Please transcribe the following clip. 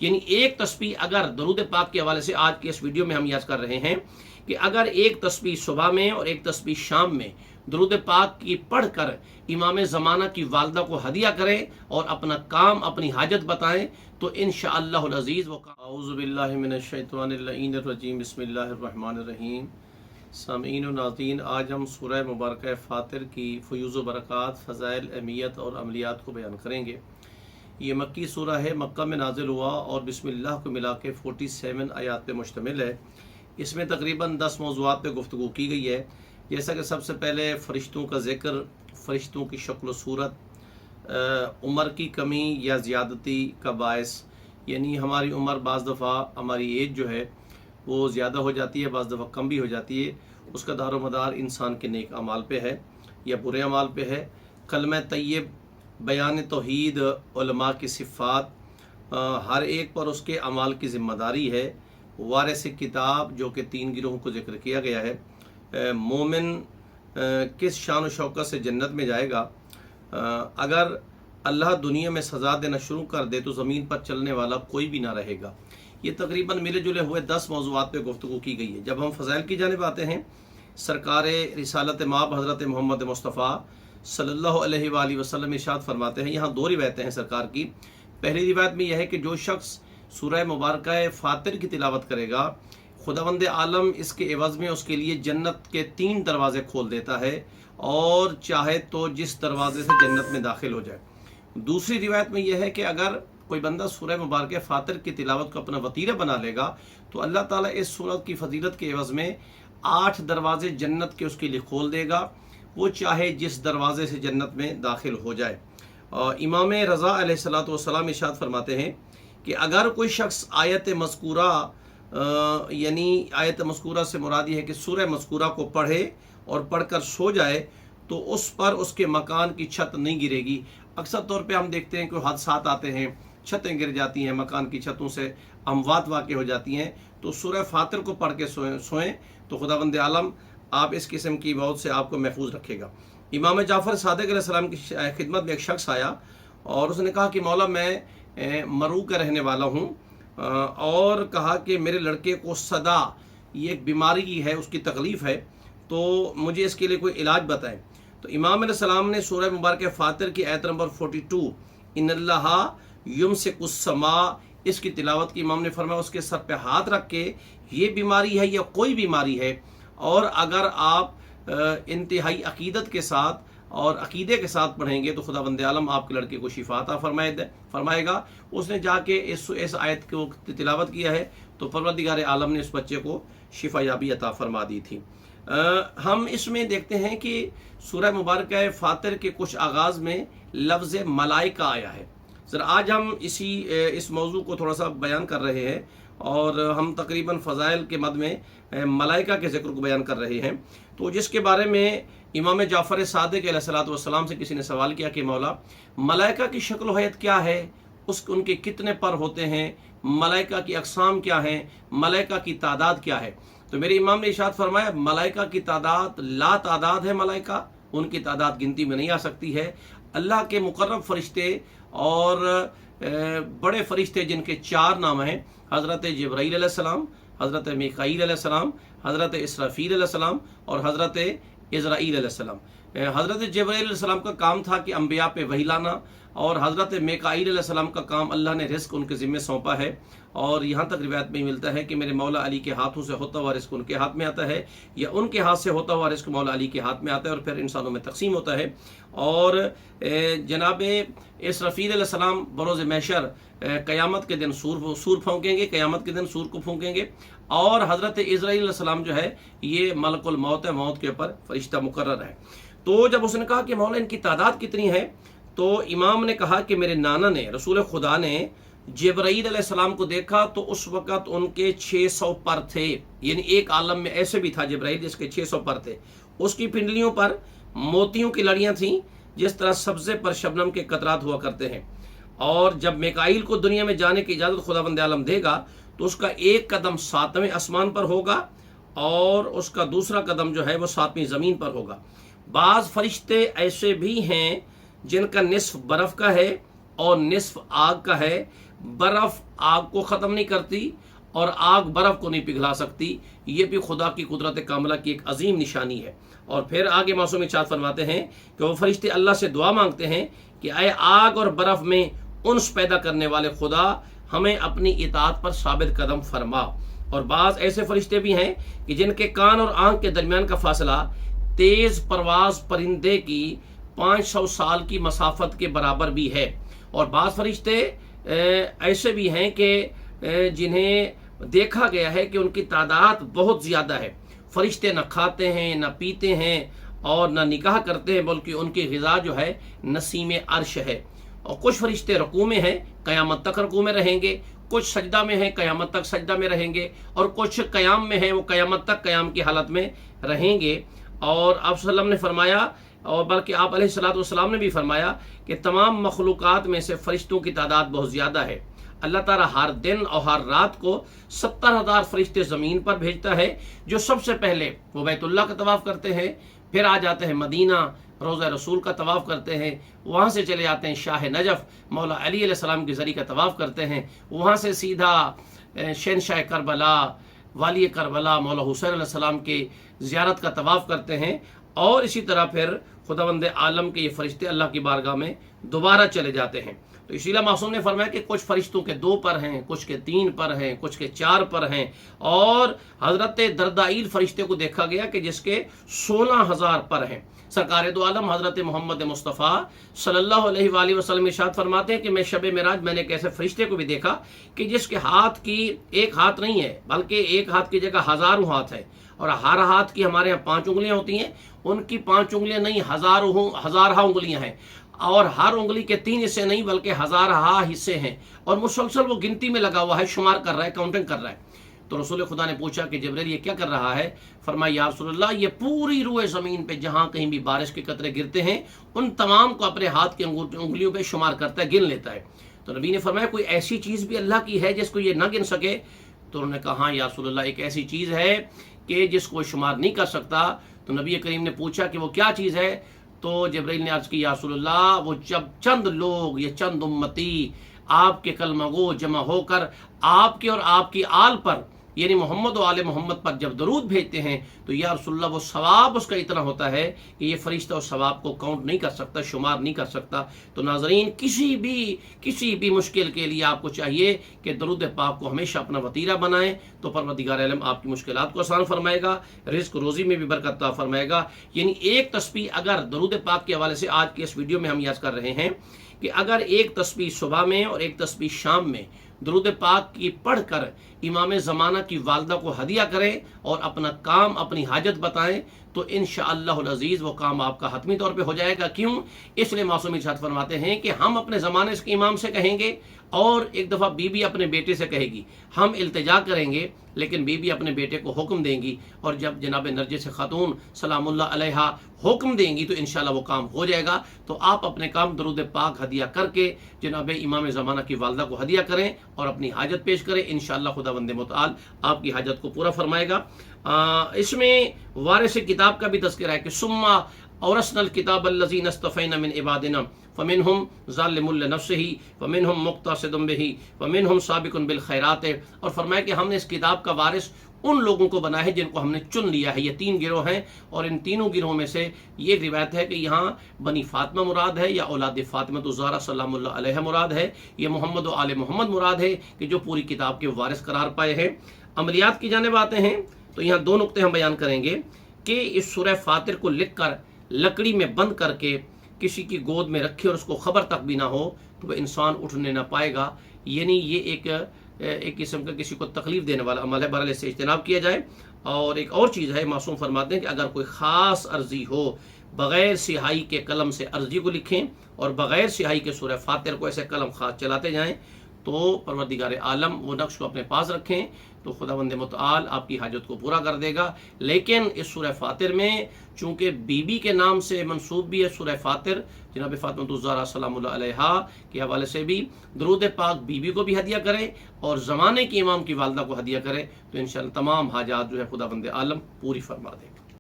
یعنی ایک تسبیح اگر درود پاک کے حوالے سے آج کے اس ویڈیو میں ہم یاد کر رہے ہیں کہ اگر ایک تسبیح صبح میں اور ایک تسبیح شام میں درود پاک کی پڑھ کر امام زمانہ کی والدہ کو ہدیہ کریں اور اپنا کام اپنی حاجت بتائیں تو انشاءاللہ العزیز وہ اعوذ باللہ من الشیطان اللعین الرجیم بسم اللہ الرحمن الرحیم۔ سامعین و ناظرین، آج ہم سورہ مبارکہ فاطر کی فیوز و برکات، فضائل، اہمیت اور عملیات کو بیان کریں گے۔ یہ مکی سورہ ہے، مکہ میں نازل ہوا اور بسم اللہ کو ملا کے 47 آیات پہ مشتمل ہے۔ اس میں تقریباً 10 موضوعات پہ گفتگو کی گئی ہے، جیسا کہ سب سے پہلے فرشتوں کا ذکر، فرشتوں کی شکل و صورت، عمر کی کمی یا زیادتی کا باعث، یعنی ہماری عمر بعض دفعہ ہماری ایج جو ہے وہ زیادہ ہو جاتی ہے، بعض دفعہ کم بھی ہو جاتی ہے، اس کا دار و مدار انسان کے نیک اعمال پہ ہے یا برے اعمال پہ ہے۔ کلمہ طیب، بیان توحید، علماء کی صفات، ہر ایک پر اس کے اعمال کی ذمہ داری ہے۔ وارث کتاب، جو کہ 3 گروہوں کو ذکر کیا گیا ہے۔ مومن کس شان و شوکت سے جنت میں جائے گا۔ اگر اللہ دنیا میں سزا دینا شروع کر دے تو زمین پر چلنے والا کوئی بھی نہ رہے گا۔ یہ تقریباً ملے جلے ہوئے 10 موضوعات پہ گفتگو کی گئی ہے۔ جب ہم فضائل کی جانب آتے ہیں، سرکار رسالت مآب حضرت محمد مصطفیٰ صلی اللہ علیہ وآلہ وسلم ارشاد فرماتے ہیں، یہاں 2 روایتیں ہیں سرکار کی۔ پہلی روایت میں یہ ہے کہ جو شخص سورہ مبارکہ فاطر کی تلاوت کرے گا، خداوند عالم اس کے عوض میں اس کے لیے جنت کے 3 دروازے کھول دیتا ہے اور چاہے تو جس دروازے سے جنت میں داخل ہو جائے۔ دوسری روایت میں یہ ہے کہ اگر کوئی بندہ سورہ مبارکہ فاطر کی تلاوت کو اپنا وطیرہ بنا لے گا تو اللہ تعالیٰ اس سورت کی فضیلت کے عوض میں 8 دروازے جنت کے اس کے لیے کھول دے گا، وہ چاہے جس دروازے سے جنت میں داخل ہو جائے۔ امام رضا علیہ السلام ارشاد فرماتے ہیں کہ اگر کوئی شخص آیت مذکورہ، یعنی آیت مذکورہ سے مراد یہ ہے کہ سورہ مذکورہ کو پڑھے اور پڑھ کر سو جائے تو اس پر اس کے مکان کی چھت نہیں گرے گی۔ اکثر طور پہ ہم دیکھتے ہیں کہ حادثات آتے ہیں، چھتیں گر جاتی ہیں، مکان کی چھتوں سے اموات واقع ہو جاتی ہیں، تو سورہ فاطر کو پڑھ کے سوئیں تو خداوند عالم آپ اس قسم کی موت سے آپ کو محفوظ رکھے گا۔ امام جعفر صادق علیہ السلام کی خدمت میں ایک شخص آیا اور اس نے کہا کہ مولا میں مرو کا رہنے والا ہوں، اور کہا کہ میرے لڑکے کو صدا، یہ ایک بیماری ہے، اس کی تکلیف ہے، تو مجھے اس کے لیے کوئی علاج بتائیں۔ تو امام علیہ السلام نے سورہ مبارکہ فاطر کی آیت نمبر 42 ان اللہ یمسک السماء، اس کی تلاوت کی۔ امام نے فرمایا اس کے سر پہ ہاتھ رکھ کے یہ بیماری ہے یا کوئی بیماری ہے، اور اگر آپ انتہائی عقیدت کے ساتھ اور عقیدے کے ساتھ پڑھیں گے تو خداوند عالم آپ کے لڑکے کو شفا عطا فرمائے گا۔ اس نے جا کے اس آیت کو تلاوت کیا ہے تو پروردگار عالم نے اس بچے کو شفا یابی عطا فرما دی تھی۔ ہم اس میں دیکھتے ہیں کہ سورہ مبارکہ فاطر کے کچھ آغاز میں لفظ ملائکہ آیا ہے۔ ذرا آج ہم اس موضوع کو تھوڑا سا بیان کر رہے ہیں، اور ہم تقریباً فضائل کے مد میں ملائکہ کے ذکر کو بیان کر رہے ہیں، تو جس کے بارے میں امام جعفر صادق علیہ السلام سے کسی نے سوال کیا کہ مولا ملائکہ کی شکل و حیت کیا ہے، ان کے کتنے پر ہوتے ہیں، ملائکہ کی اقسام کیا ہیں، ملائکہ کی تعداد کیا ہے؟ تو میرے امام نے ارشاد فرمایا ملائکہ کی تعداد لا تعداد ہے، ملائکہ ان کی تعداد گنتی میں نہیں آ سکتی ہے۔ اللہ کے مقرب فرشتے اور بڑے فرشتے جن کے 4 نام ہیں، حضرت جبرائیل علیہ السلام، حضرت میکائیل علیہ السلام، حضرت اسرافیل علیہ السلام اور حضرت عزرائیل علیہ السلام۔ حضرت جبرائیل علیہ السلام کا کام تھا کہ انبیاء پہ وحی لانا، اور حضرت میکائیل علیہ السلام کا کام اللہ نے رزق ان کے ذمہ سونپا ہے، اور یہاں تک روایت میں ملتا ہے کہ میرے مولا علی کے ہاتھوں سے ہوتا ہوا رزق ان کے ہاتھ میں آتا ہے، یا ان کے ہاتھ سے ہوتا ہوا رزق مولا علی کے ہاتھ میں آتا ہے اور پھر انسانوں میں تقسیم ہوتا ہے۔ اور جناب اسرافیل علیہ السلام بروز محشر قیامت کے دن سور پھونکیں گے، قیامت کے دن سور کو پھونکیں گے، اور حضرت عزرائیل علیہ السلام جو ہے یہ ملک الموت ہے، موت کے اوپر فرشتہ مقرر ہے۔ تو جب اس نے کہا کہ مولا ان کی تعداد کتنی ہے، تو امام نے کہا کہ میرے نانا نے، رسول خدا نے جبرائیل علیہ السلام کو دیکھا تو اس وقت ان کے 600 پر تھے، یعنی ایک عالم میں ایسے بھی تھا جبرائیل جس کے 600 پر تھے۔ اس کی پنڈلیوں پر موتیوں کی لڑیاں تھیں، جس طرح سبزے پر شبنم کے قطرات ہوا کرتے ہیں۔ اور جب میکائیل کو دنیا میں جانے کی اجازت خداوند عالم دے گا تو اس کا ایک قدم 7ویں آسمان پر ہوگا اور اس کا دوسرا قدم جو ہے وہ 7ویں زمین پر ہوگا۔ بعض فرشتے ایسے بھی ہیں جن کا نصف برف کا ہے اور نصف آگ کا ہے، बर्फ़ आग को ख़त्म नहीं करती और आग बर्फ़ को नहीं पिघला सकती। ये भी खुदा की कुदरत कामला की एक अजीम निशानी है। और फिर आगे मासूम इरशाद फरमाते हैं कि वो फरिश्ते अल्लाह से दुआ मांगते हैं कि आए आग और बर्फ़ में उन्स पैदा करने वाले खुदा, हमें अपनी इताअत पर साबित कदम फरमा। और बाज़ ऐसे फरिश्ते भी हैं कि जिनके कान और आँख के दरमियान का फासला तेज़ परवाज परिंदे की 500 साल की मसाफत के बराबर भी है। और बाज़ फरिश्ते ऐसे भी हैं कि जिन्हें देखा गया है कि उनकी तादाद बहुत ज़्यादा है। फरिश्ते न खाते हैं, न पीते हैं और न निकाह करते हैं, बल्कि उनकी ग़िज़ा जो है नसीम अर्श है। और कुछ फरिश्ते रुकू में हैं, क़यामत तक रुकू में रहेंगे, कुछ सजदा में हैं, क़यामत तक सजदा में रहेंगे, और कुछ क़याम में हैं, वो क़यामत तक क़याम की हालत में रहेंगे। और आप सल्लम ने फरमाया, और बल्कि आप अलैहिस्सलाम ने भी फरमाया कि तमाम मखलूक़ात में से फरिश्तों की तादाद बहुत ज़्यादा है। अल्लाह ताला हर दिन और हर रात को 70,000 फरिश्ते ज़मीन पर भेजता है, जो सबसे पहले वो बैतुल्लाह का तवाफ़ करते हैं, फिर आ जाते हैं मदीना, रोज़ा रसूल का तवाफ़ करते हैं, वहाँ से चले जाते हैं शाह नजफ़ मौला अली अलैहिस्सलाम के ज़रिए का तवाफ़ करते हैं, वहाँ से सीधा शहनशाह करबला वाली करबला मौला हुसैन अलैहिस्सलाम के ज़ियारत का तवाफ़ करते हैं। और इसी तरह फिर खुदावंद आलम के ये फरिश्ते अल्लाह की बारगाह में दोबारा चले जाते हैं। तो इसीलिए मासूम ने फरमाया कि कुछ फरिश्तों के 2 पर हैं, कुछ के 3 पर हैं, कुछ के 4 पर हैं। और हज़रत दरदाईल फरिश्ते को देखा गया कि जिसके 16,000 पर हैं। सरकार दो आलम हज़रत मोहम्मद मुस्तफ़ा सल्लल्लाहु अलैहि वसल्लम इरशाद फरमाते हैं कि मैं शब मेराज मैंने एक ऐसे फरिश्ते को भी देखा कि जिसके हाथ की एक हाथ नहीं है, बल्कि एक हाथ की जगह हज़ारों हाथ है। और हर हाथ की हमारे यहाँ 5 उंगलियाँ होती हैं, उनकी 5 उंगलियाँ नहीं, हज़ारहा उंगलियाँ हैं। और हर उंगली के 3 हिस्से नहीं, बल्कि हज़ारहा हिस्से हैं। और मुसलसल वो गिनती में लगा हुआ है, शुमार कर रहा है, काउंटिंग कर रहा है। तो रसूल खुदा ने पूछा कि जिब्रील ये क्या कर रहा है? फरमाया या रसूलल्लाह, ये पूरी रूए ज़मीन पे जहाँ कहीं भी बारिश के कतरे गिरते हैं, उन तमाम को अपने हाथ की उंगलियों पे शुमार करता है, गिन लेता है। तो नबी ने फरमाया कोई ऐसी चीज़ भी अल्लाह की है जिसको ये न गिन सके? तो उन्होंने कहा हाँ या रसूलल्लाह, एक ऐसी चीज़ है कि जिसको शुमार नहीं कर सकता। तो नबी करीम ने पूछा कि वो क्या चीज़ है? तो जिब्रील ने अर्ज़ की या रसूलल्लाह, वो जब चंद लोग, ये चंद उम्मती आपके कलमा गो जमा होकर आपके और आपकी आल पर, यानी मोहम्मद और आले मोहम्मद पर जब दरूद भेजते हैं, तो या रसूलल्लाह वो सवाब उसका इतना होता है कि ये फरिश्ता उस सवाब को काउंट नहीं कर सकता, शुमार नहीं कर सकता। तो नाज़रीन, किसी भी मुश्किल के लिए आपको चाहिए कि दरूद पाक को हमेशा अपना वतीरा बनाएं, तो परवरदिगार आलम आपकी मुश्किलात को आसान फरमाएगा, रिज़्क रोज़ी में भी बरकत अता फरमाएगा। यानी एक तस्बीह अगर दरूद पाक के हवाले से आज के इस वीडियो में हम याद कर रहे हैं कि अगर एक तस्बीह सुबह में और एक तस्बीह शाम में दरूद पाक की पढ़कर इमाम ज़माना की वालदा को हदिया करें और अपना काम, अपनी हाजत बताएं, तो इंशाअल्लाहुल अज़ीज़ वो काम आपका हतमी तौर पे हो जाएगा। क्यों? इसलिए मासूम इरशाद फरमाते हैं कि हम अपने ज़माने के इमाम से कहेंगे और एक दफ़ा बीबी अपने बेटे से कहेगी, हम इल्तिजा करेंगे लेकिन बीबी अपने बेटे को हुक्म देंगी, और जब जनाब नरजिस खातून सलामुल्लाह अलैहा हुक्म देंगी तो इंशाअल्लाह वो काम हो जाएगा। तो आप अपने काम दरूद पाक हदिया करके जनाब इमाम ज़माना की वालदा को हदिया करें और अपनी हाजत पेश करें। इंशाअल्लाह खुदावंद मुतआल आपकी हाजत को पूरा फरमाएगा। इसमें वारिस किताब का भी तज़किरा है कि सुम्मा औरसनल किताब अल्लज़ीना इस्तफ़ैना मिन इबादिना फ़मिनहुम ज़ालिमुल लिनफ़्सिही वमिनहुम मुक़्तासिदुम बिही वमिनहुम साबिकुन बिल खैरात। और फरमाया कि हमने इस किताब का वारिस उन लोगों को बना है जिनको हमने चुन लिया है। ये 3 गिरोह हैं, और इन तीनों गिरोह में से ये रिवायत है कि यहाँ बनी फ़ातिमा मुराद है या औलाद फ़ातिमा ज़हरा सलामुल्लाह अलैहा मुराद है, ये मोहम्मद व आले मोहम्मद मुराद है कि जो पूरी किताब के वारिस करार पाए हैं। अमलियात की जानिब आते हैं तो यहाँ 2 नुक्ते हम बयान करेंगे कि इस सूरह फातिर को लिख कर लकड़ी में बंद करके किसी की गोद में रखे और उसको खबर तक भी ना हो तो वह इंसान उठने ना पाएगा। यानी ये एक किस्म का किसी को तकलीफ देने वाला अमल है, बहरहाल इससे इज्तनाब किया जाए। और एक और चीज़ है, मासूम फरमाते हैं कि अगर कोई ख़ास अर्जी हो, बग़ैर सिहाई के कलम से अर्जी को लिखें और बग़ैर सिहाई के सूरह फातिर को ऐसे कलम ख़ास चलाते जाएं, तो परवरदिगार आलम वो नक्श को अपने पास रखें तो खुदावंद मुतआल आपकी हाजत को पूरा कर देगा। लेकिन इस सूरह फातिर में चूँकि बीबी के नाम से मंसूब भी है सूरह फातिर, जनाब फ़ातिमा ज़हरा सलामुल्लाह अलैहा के हवाले से भी दरूद पाक बीबी को भी हदिया करें और ज़माने के इमाम की वालदा को हदिया करें, तो इंशाअल्लाह तमाम हाजात जो है खुदावंद आलम पूरी फरमा देगा।